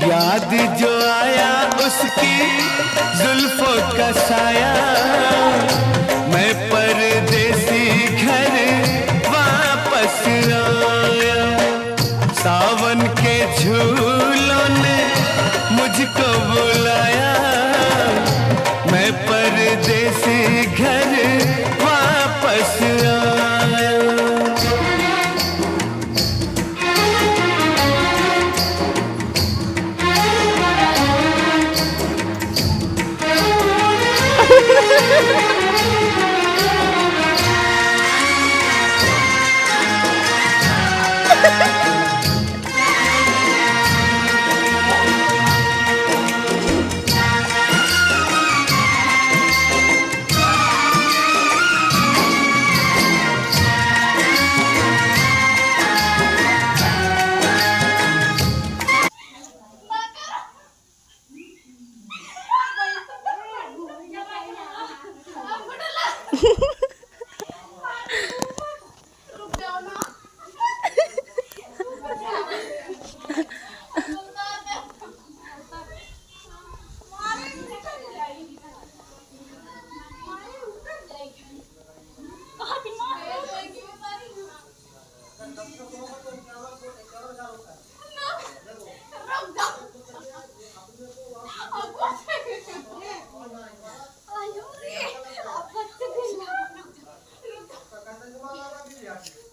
याद जो आया उसकी जुल्फों का साया, मैं परदेसी घर वापस आया। सावन के झूलों ने मुझको बुलाया, मैं परदेसी घर वापस आया। Yeah.